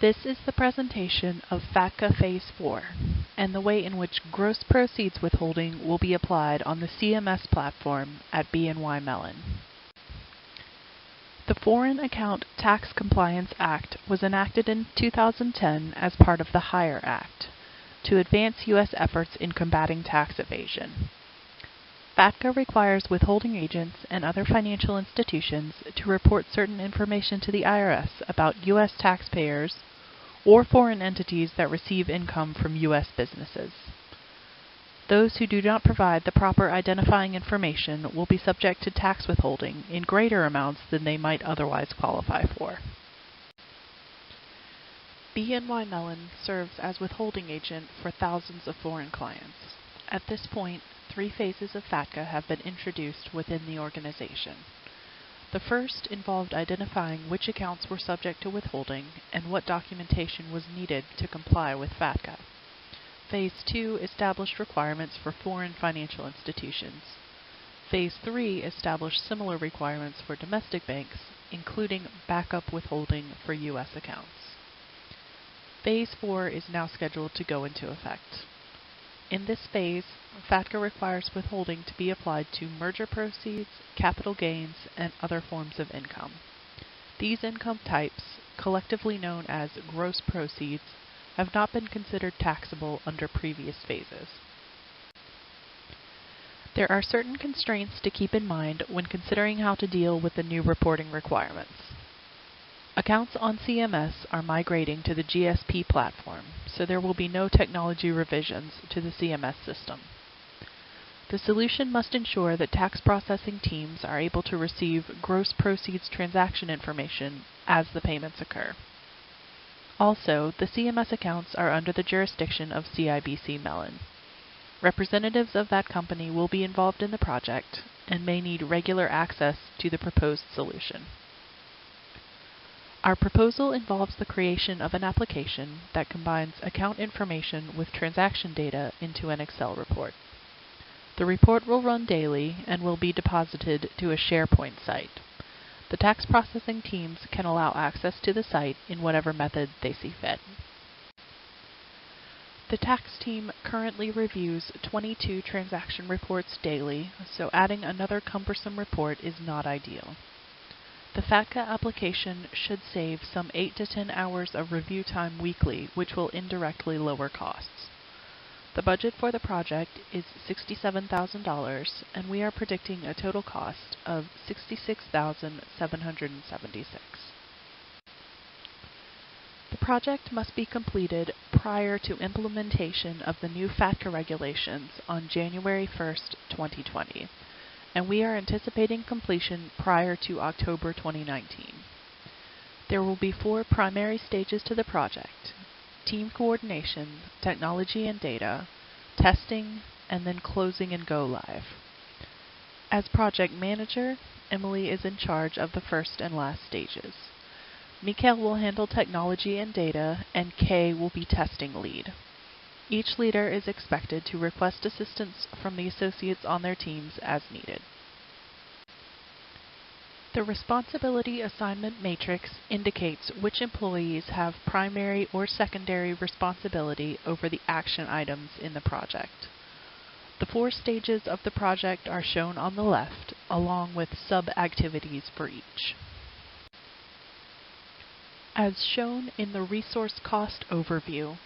This is the presentation of FATCA Phase 4 and the way in which gross proceeds withholding will be applied on the CMS platform at BNY Mellon. The Foreign Account Tax Compliance Act was enacted in 2010 as part of the HIRE Act to advance U.S. efforts in combating tax evasion. FATCA requires withholding agents and other financial institutions to report certain information to the IRS about U.S. taxpayers or foreign entities that receive income from U.S. businesses. Those who do not provide the proper identifying information will be subject to tax withholding in greater amounts than they might otherwise qualify for. BNY Mellon serves as withholding agent for thousands of foreign clients. At this point, 3 phases of FATCA have been introduced within the organization. The first involved identifying which accounts were subject to withholding and what documentation was needed to comply with FATCA. Phase 2 established requirements for foreign financial institutions. Phase 3 established similar requirements for domestic banks, including backup withholding for U.S. accounts. Phase 4 is now scheduled to go into effect. In this phase, FATCA requires withholding to be applied to merger proceeds, capital gains, and other forms of income. These income types, collectively known as gross proceeds, have not been considered taxable under previous phases. There are certain constraints to keep in mind when considering how to deal with the new reporting requirements. Accounts on CMS are migrating to the GSP platform, so there will be no technology revisions to the CMS system. The solution must ensure that tax processing teams are able to receive gross proceeds transaction information as the payments occur. Also, the CMS accounts are under the jurisdiction of CIBC Mellon. Representatives of that company will be involved in the project and may need regular access to the proposed solution. Our proposal involves the creation of an application that combines account information with transaction data into an Excel report. The report will run daily and will be deposited to a SharePoint site. The tax processing teams can allow access to the site in whatever method they see fit. The tax team currently reviews 22 transaction reports daily, so adding another cumbersome report is not ideal. The FATCA application should save some 8 to 10 hours of review time weekly, which will indirectly lower costs. The budget for the project is $67,000, and we are predicting a total cost of $66,776. The project must be completed prior to implementation of the new FATCA regulations on January 1st, 2020. And we are anticipating completion prior to October 2019. There will be 4 primary stages to the project: team coordination, technology and data, testing, and then closing and go live. As project manager, Emily is in charge of the first and last stages. Mikhail will handle technology and data, and Kay will be testing lead. Each leader is expected to request assistance from the associates on their teams as needed. The responsibility assignment matrix indicates which employees have primary or secondary responsibility over the action items in the project. The 4 stages of the project are shown on the left, along with sub-activities for each. As shown in the resource cost overview,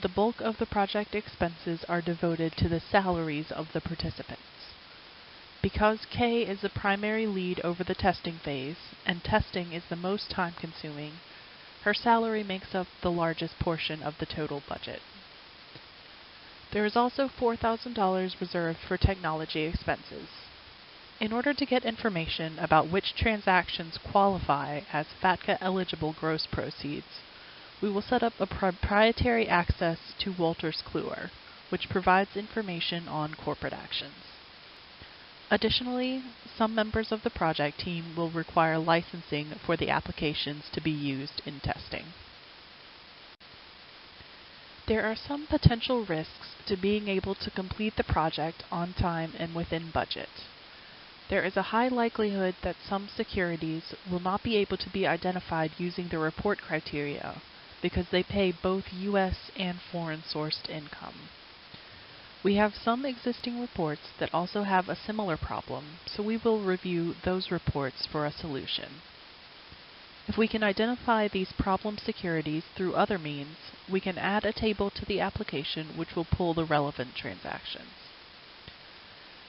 the bulk of the project expenses are devoted to the salaries of the participants. Because Kay is the primary lead over the testing phase, and testing is the most time-consuming, her salary makes up the largest portion of the total budget. There is also $4,000 reserved for technology expenses. In order to get information about which transactions qualify as FATCA-eligible gross proceeds, we will set up a proprietary access to Wolters Kluwer, which provides information on corporate actions. Additionally, some members of the project team will require licensing for the applications to be used in testing. There are some potential risks to being able to complete the project on time and within budget. There is a high likelihood that some securities will not be able to be identified using the report criteria, because they pay both U.S. and foreign-sourced income. We have some existing reports that also have a similar problem, so we will review those reports for a solution. If we can identify these problem securities through other means, we can add a table to the application which will pull the relevant transactions.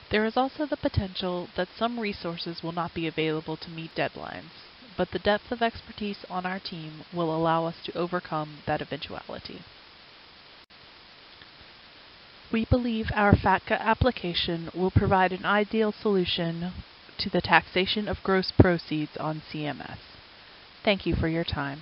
There is also the potential that some resources will not be available to meet deadlines, but the depth of expertise on our team will allow us to overcome that eventuality. We believe our FATCA application will provide an ideal solution to the taxation of gross proceeds on CMS. Thank you for your time.